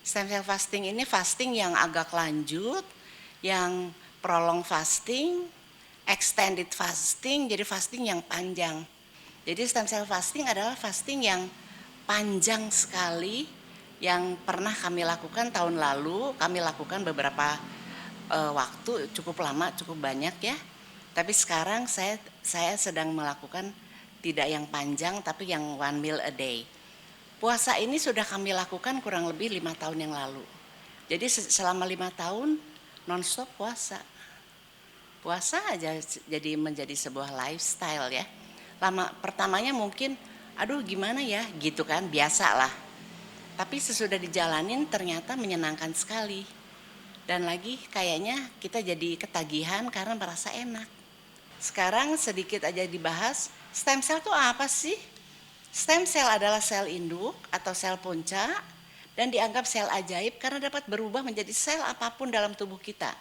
Stem cell fasting ini fasting yang agak lanjut, yang prolong fasting, extended fasting, jadi fasting yang panjang. Jadi stem cell fasting adalah fasting yang panjang sekali yang pernah kami lakukan tahun lalu. Kami lakukan beberapa waktu, cukup lama, cukup banyak ya. Tapi sekarang saya sedang melakukan tidak yang panjang tapi yang 1 meal a day. Puasa ini sudah kami lakukan kurang lebih 5 tahun yang lalu. Jadi selama 5 tahun nonstop puasa. Puasa aja jadi menjadi sebuah lifestyle ya. Pertamanya mungkin aduh gimana ya gitu kan, biasa lah. Tapi sesudah dijalanin ternyata menyenangkan sekali. Dan lagi kayaknya kita jadi ketagihan karena merasa enak. Sekarang sedikit aja dibahas, stem cell itu apa sih? Stem cell adalah sel induk atau sel punca dan dianggap sel ajaib karena dapat berubah menjadi sel apapun dalam tubuh kita.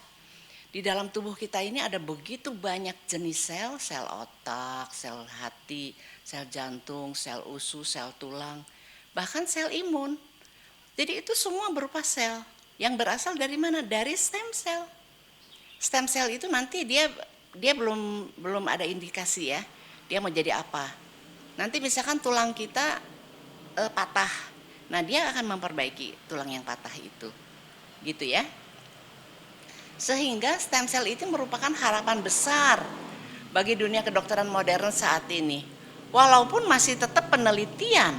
Di dalam tubuh kita ini ada begitu banyak jenis sel, sel otak, sel hati, sel jantung, sel usus, sel tulang, bahkan sel imun. Jadi itu semua berupa sel yang berasal dari mana? Dari stem cell. Stem cell itu nanti dia belum ada indikasi ya, dia mau jadi apa. Nanti misalkan tulang kita patah, nah dia akan memperbaiki tulang yang patah itu, gitu ya. Sehingga stem cell itu merupakan harapan besar bagi dunia kedokteran modern saat ini. Walaupun masih tetap penelitian.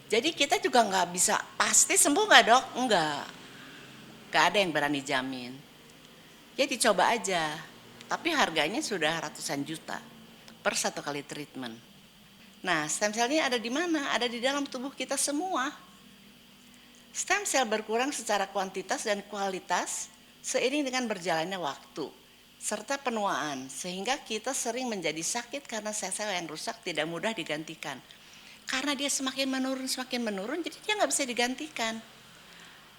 Jadi kita juga nggak bisa pasti sembuh nggak dok? Nggak ada yang berani jamin. Jadi coba aja. Tapi harganya sudah ratusan juta per 1 kali treatment. Nah, stem cell ini ada di mana? Ada di dalam tubuh kita semua. Stem cell berkurang secara kuantitas dan kualitas seiring dengan berjalannya waktu serta penuaan, sehingga kita sering menjadi sakit karena sel-sel yang rusak tidak mudah digantikan. Karena dia semakin menurun, jadi dia nggak bisa digantikan.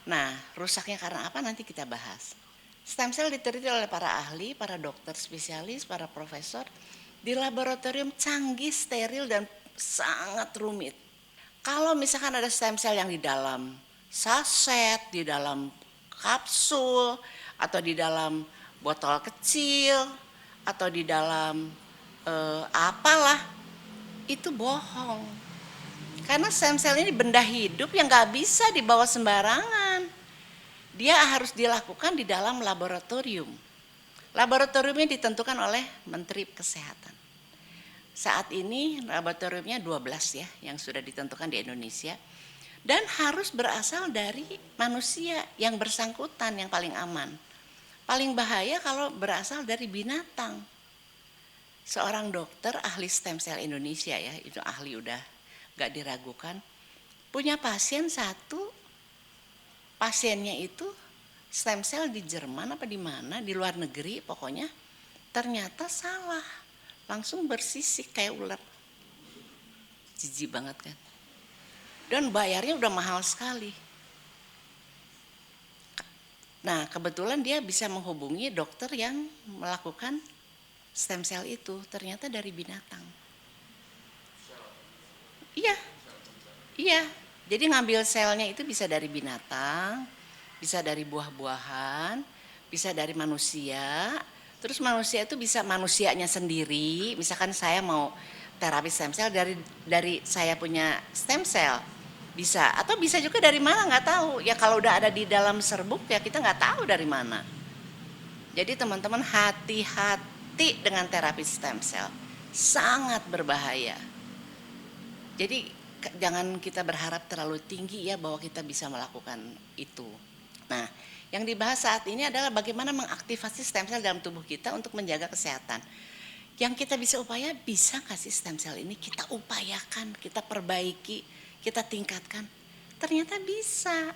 Nah, rusaknya karena apa nanti kita bahas. Stem cell diteliti oleh para ahli, para dokter spesialis, para profesor di laboratorium canggih, steril, dan sangat rumit. Kalau misalkan ada stem cell yang di dalam saset, di dalam kapsul, atau di dalam botol kecil, atau di dalam apalah, itu bohong. Karena stem cell ini benda hidup yang gak bisa dibawa sembarangan. Dia harus dilakukan di dalam laboratorium. Laboratoriumnya ditentukan oleh Menteri Kesehatan. Saat ini laboratoriumnya 12 ya yang sudah ditentukan di Indonesia. Dan harus berasal dari manusia yang bersangkutan yang paling aman. Paling bahaya kalau berasal dari binatang. Seorang dokter ahli stem cell Indonesia ya, itu ahli udah gak diragukan. Punya pasien satu, pasiennya itu stem cell di Jerman apa di mana, di luar negeri pokoknya. Ternyata salah, langsung bersisik kayak ular. Jijik banget kan. Dan bayarnya udah mahal sekali. Nah kebetulan dia bisa menghubungi dokter yang melakukan stem cell itu, ternyata dari binatang. Iya, jadi ngambil selnya itu bisa dari binatang, bisa dari buah-buahan, bisa dari manusia. Terus manusia itu bisa manusianya sendiri, misalkan saya mau terapi stem cell dari saya punya stem cell. Bisa, atau bisa juga dari mana nggak tahu. Ya kalau udah ada di dalam serbuk ya kita nggak tahu dari mana. Jadi teman-teman hati-hati dengan terapi stem cell. Sangat berbahaya. Jadi jangan kita berharap terlalu tinggi ya bahwa kita bisa melakukan itu. Nah, yang dibahas saat ini adalah bagaimana mengaktifasi stem cell dalam tubuh kita untuk menjaga kesehatan. Yang kita bisa kasih stem cell ini kita upayakan, kita perbaiki, kita tingkatkan. Ternyata bisa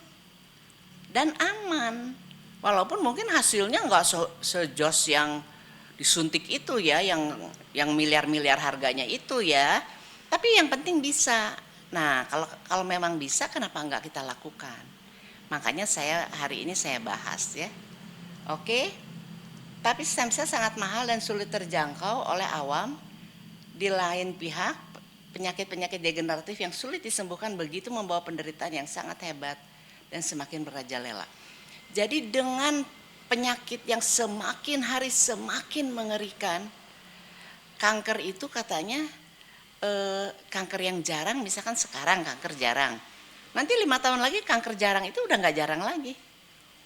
dan aman. Walaupun mungkin hasilnya nggak sejos yang disuntik itu ya, yang miliar-miliar harganya itu ya. Tapi yang penting bisa. Nah, kalau memang bisa, kenapa enggak kita lakukan? Makanya hari ini saya bahas ya. Oke. Tapi stem cell sangat mahal dan sulit terjangkau oleh awam. Di lain pihak, penyakit-penyakit degeneratif yang sulit disembuhkan begitu membawa penderitaan yang sangat hebat dan semakin merajalela. Jadi dengan penyakit yang semakin hari semakin mengerikan, kanker itu katanya kanker yang jarang, misalkan sekarang kanker jarang, nanti 5 tahun lagi kanker jarang itu udah nggak jarang lagi,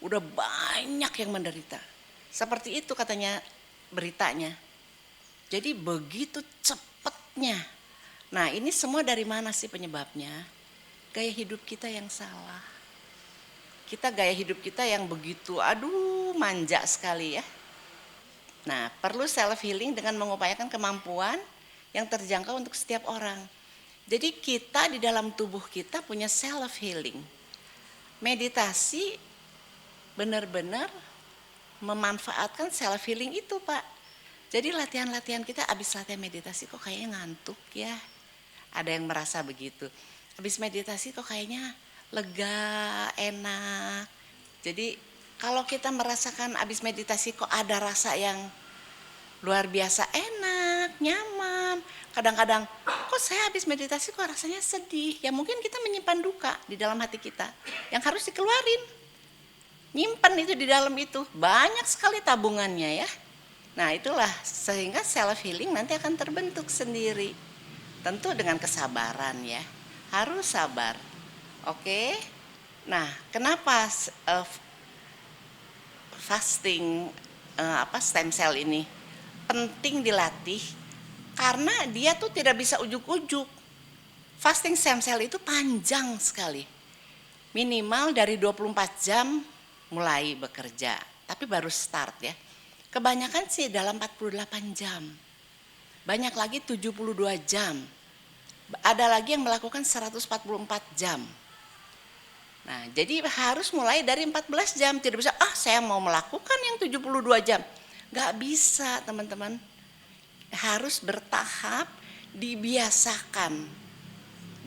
udah banyak yang menderita. Seperti itu katanya beritanya. Jadi begitu cepatnya. Nah ini semua dari mana sih penyebabnya? Gaya hidup kita yang salah. Kita gaya hidup kita yang begitu manja sekali ya. Nah perlu self healing dengan mengupayakan kemampuan yang terjangkau untuk setiap orang. Jadi kita di dalam tubuh kita punya self healing. Meditasi benar-benar memanfaatkan self healing itu Pak. Jadi latihan-latihan kita abis latihan meditasi kok kayaknya ngantuk ya. Ada yang merasa begitu. Abis meditasi kok kayaknya lega, enak. Jadi kalau kita merasakan abis meditasi kok ada rasa yang luar biasa enak, nyaman. Kadang-kadang kok saya habis meditasi kok rasanya sedih. Ya mungkin kita menyimpan duka di dalam hati kita yang harus dikeluarin. Nyimpan itu di dalam itu. Banyak sekali tabungannya ya. Nah itulah sehingga self healing nanti akan terbentuk sendiri. Tentu dengan kesabaran ya. Harus sabar. Oke. Nah, kenapa fasting stem cell ini penting dilatih? Karena dia tuh tidak bisa ujuk-ujuk. Fasting stem cell itu panjang sekali. Minimal dari 24 jam mulai bekerja, tapi baru start ya. Kebanyakan sih dalam 48 jam. Banyak lagi 72 jam. Ada lagi yang melakukan 144 jam. Nah, jadi harus mulai dari 14 jam. Tidak bisa, saya mau melakukan yang 72 jam. Gak bisa teman-teman. Harus bertahap, dibiasakan.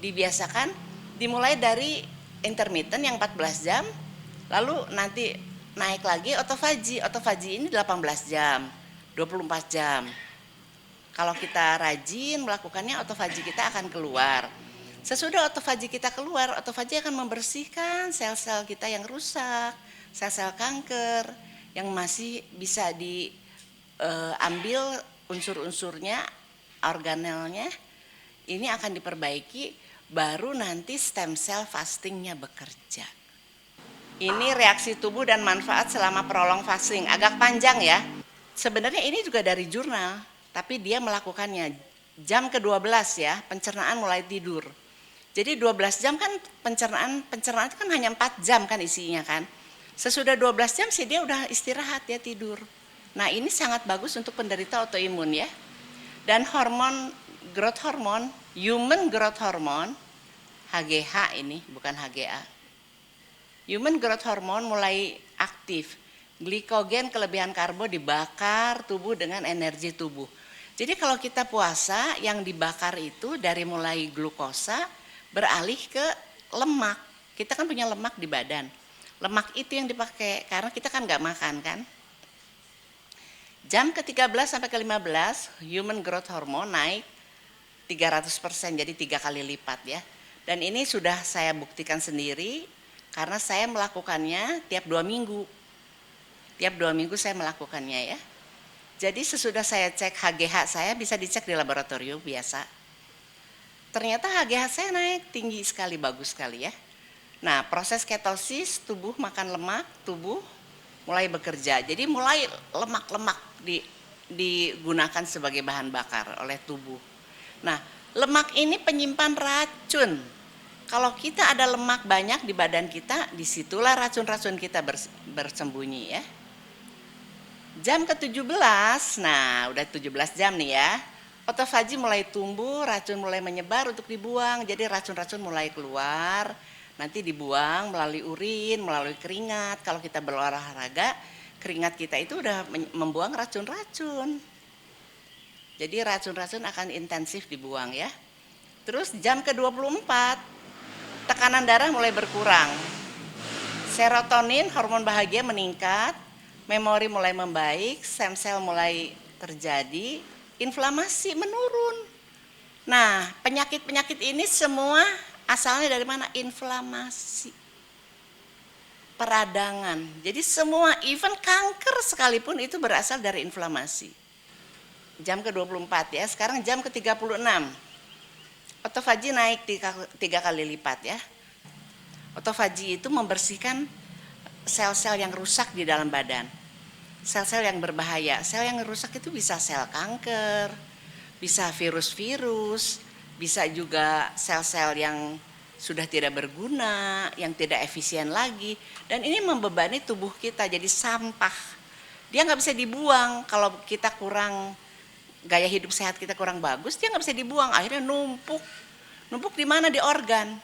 Dibiasakan, dimulai dari intermittent yang 14 jam. Lalu nanti naik lagi autophagy. Autophagy ini 18 jam, 24 jam. Kalau kita rajin melakukannya, autophagy kita akan keluar. Sesudah autophagy kita keluar, autophagy akan membersihkan sel-sel kita yang rusak, sel-sel kanker yang masih bisa diambil unsur-unsurnya, organelnya. Ini akan diperbaiki, baru nanti stem cell fastingnya bekerja. Ini reaksi tubuh dan manfaat selama prolong fasting. Agak panjang ya. Sebenarnya ini juga dari jurnal. Tapi dia melakukannya jam ke-12 ya, pencernaan mulai tidur. Jadi 12 jam kan pencernaan itu kan hanya 4 jam kan isinya kan. Sesudah 12 jam sih dia udah istirahat, dia tidur. Nah ini sangat bagus untuk penderita autoimun ya. Dan hormon, growth hormone, human growth hormone, HGH ini bukan HGA. Human growth hormone mulai aktif. Glikogen kelebihan karbo dibakar tubuh dengan energi tubuh. Jadi kalau kita puasa yang dibakar itu dari mulai glukosa beralih ke lemak. Kita kan punya lemak di badan. Lemak itu yang dipakai karena kita kan nggak makan kan. Jam ke-13 sampai ke-15 human growth hormone naik 300%, jadi 3 kali lipat ya. Dan ini sudah saya buktikan sendiri karena saya melakukannya tiap 2 minggu. Tiap 2 minggu saya melakukannya ya. Jadi sesudah saya cek HGH saya bisa dicek di laboratorium biasa. Ternyata HGH saya naik tinggi sekali, bagus sekali ya. Nah proses ketosis, tubuh makan lemak, tubuh mulai bekerja. Jadi mulai lemak-lemak digunakan sebagai bahan bakar oleh tubuh. Nah lemak ini penyimpan racun. Kalau kita ada lemak banyak di badan kita, disitulah racun-racun kita bersembunyi ya. Jam ke-17, nah udah 17 jam nih ya. Autophagy mulai tumbuh, racun mulai menyebar untuk dibuang. Jadi racun-racun mulai keluar, nanti dibuang melalui urin, melalui keringat. Kalau kita berolahraga, keringat kita itu udah membuang racun-racun. Jadi racun-racun akan intensif dibuang ya. Terus jam ke-24, tekanan darah mulai berkurang. Serotonin, hormon bahagia meningkat. Memori mulai membaik, stem cell mulai terjadi, inflamasi menurun. Nah, penyakit-penyakit ini semua asalnya dari mana? Inflamasi. peradangan. Jadi semua even kanker sekalipun itu berasal dari inflamasi. Jam ke-24 ya, sekarang jam ke-36. Otofaji naik 3 kali lipat ya. Otofaji itu membersihkan sel-sel yang rusak di dalam badan. Sel-sel yang berbahaya. Sel yang rusak itu bisa sel kanker, bisa virus-virus, bisa juga sel-sel yang sudah tidak berguna, yang tidak efisien lagi. Dan ini membebani tubuh kita jadi sampah. Dia nggak bisa dibuang. Kalau kita kurang, gaya hidup sehat kita kurang bagus, dia nggak bisa dibuang. Akhirnya numpuk. Numpuk di mana? Di organ.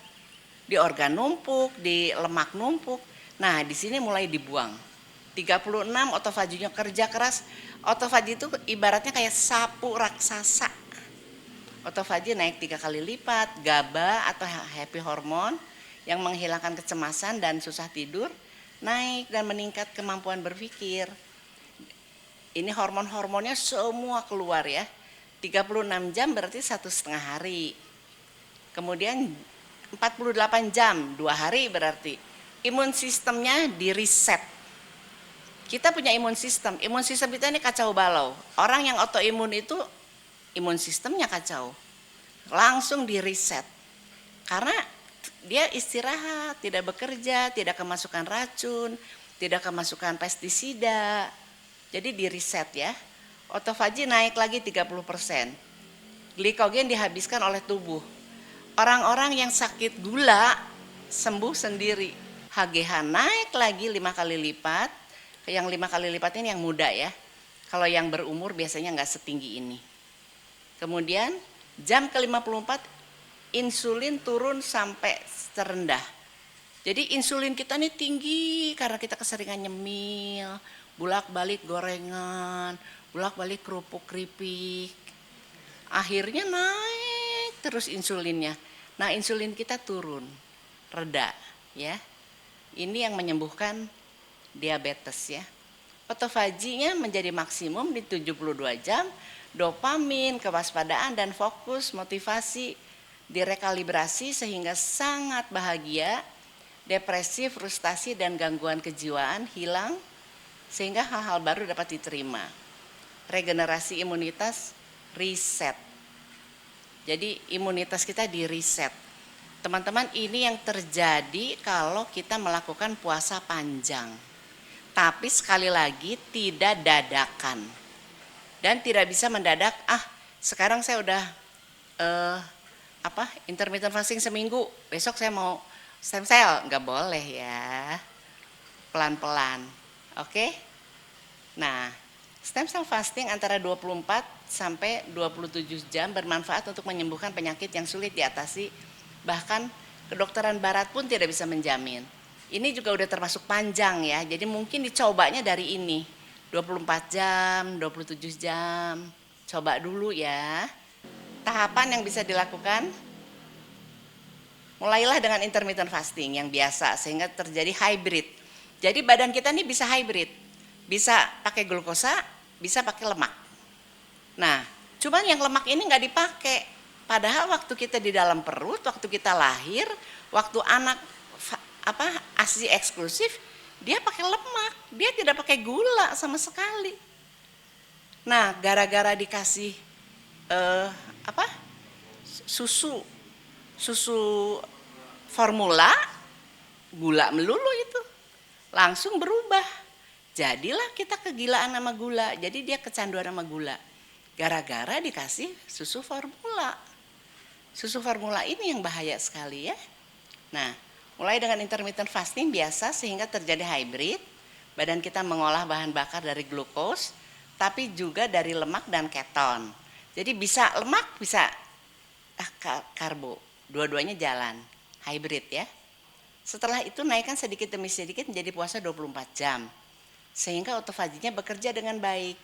Di organ numpuk, di lemak numpuk. Nah, di sini mulai dibuang. 36 otofaginya kerja keras. Otofagi itu ibaratnya kayak sapu raksasa. Otofagi naik 3 kali lipat. GABA atau happy hormone yang menghilangkan kecemasan dan susah tidur naik dan meningkat kemampuan berpikir. Ini hormon-hormonnya semua keluar ya. 36 jam berarti 1,5 hari. Kemudian 48 jam, 2 hari berarti. Imun sistemnya di reset. Kita punya imun sistem kita ini kacau balau. Orang yang autoimun itu imun sistemnya kacau. Langsung di reset. Karena dia istirahat, tidak bekerja, tidak kemasukan racun, tidak kemasukan pestisida. Jadi di reset ya. Otofagi naik lagi 30%. Glikogen dihabiskan oleh tubuh. Orang-orang yang sakit gula sembuh sendiri. HGH naik lagi 5 kali lipat. Yang 5 kali lipat ini yang muda ya. Kalau yang berumur biasanya nggak setinggi ini. Kemudian jam ke-54 insulin turun sampai terendah. Jadi insulin kita ini tinggi karena kita keseringan nyemil, bolak-balik gorengan, bolak-balik kerupuk-keripik. Akhirnya naik terus insulinnya. Nah, insulin kita turun, reda ya. Ini yang menyembuhkan diabetes ya. Otofaginya menjadi maksimum di 72 jam. Dopamin, kewaspadaan dan fokus, motivasi direkalibrasi sehingga sangat bahagia. Depresi, frustasi dan gangguan kejiwaan hilang sehingga hal-hal baru dapat diterima. Regenerasi imunitas, reset. Jadi imunitas kita di reset. Teman-teman, ini yang terjadi kalau kita melakukan puasa panjang. Tapi sekali lagi tidak dadakan. Dan tidak bisa mendadak, sekarang saya udah intermittent fasting seminggu, besok saya mau stem cell. Nggak boleh ya. Pelan-pelan. Oke? Nah, stem cell fasting antara 24 sampai 27 jam bermanfaat untuk menyembuhkan penyakit yang sulit diatasi. Bahkan kedokteran barat pun tidak bisa menjamin. Ini juga udah termasuk panjang ya. Jadi mungkin dicobanya dari ini. 24 jam, 27 jam. Coba dulu ya. Tahapan yang bisa dilakukan, mulailah dengan intermittent fasting yang biasa sehingga terjadi hybrid. Jadi badan kita ini bisa hybrid. Bisa pakai glukosa, bisa pakai lemak. Nah, cuman yang lemak ini nggak dipakai. Padahal waktu kita di dalam perut, waktu kita lahir, waktu anak ASI eksklusif, dia pakai lemak, dia tidak pakai gula sama sekali. Nah, gara-gara dikasih susu formula, gula melulu itu langsung berubah. Jadilah kita kegilaan sama gula, jadi dia kecanduan sama gula. Gara-gara dikasih susu formula. Susu formula ini yang bahaya sekali ya. Nah, mulai dengan intermittent fasting biasa sehingga terjadi hybrid. Badan kita mengolah bahan bakar dari glukos, tapi juga dari lemak dan keton. Jadi bisa lemak, bisa karbo. Dua-duanya jalan, hybrid ya. Setelah itu naikkan sedikit demi sedikit menjadi puasa 24 jam. Sehingga otofaginya bekerja dengan baik.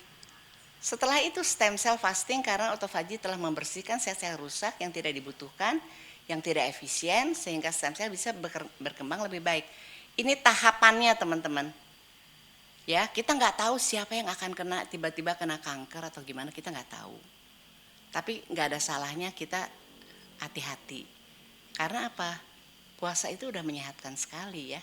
Setelah itu stem cell fasting karena otofagi telah membersihkan sel-sel rusak yang tidak dibutuhkan, yang tidak efisien sehingga stem cell bisa berkembang lebih baik. Ini tahapannya teman-teman. Ya, kita nggak tahu siapa yang akan kena tiba-tiba kena kanker atau gimana, kita nggak tahu. Tapi nggak ada salahnya kita hati-hati. Karena apa? Puasa itu udah menyehatkan sekali ya.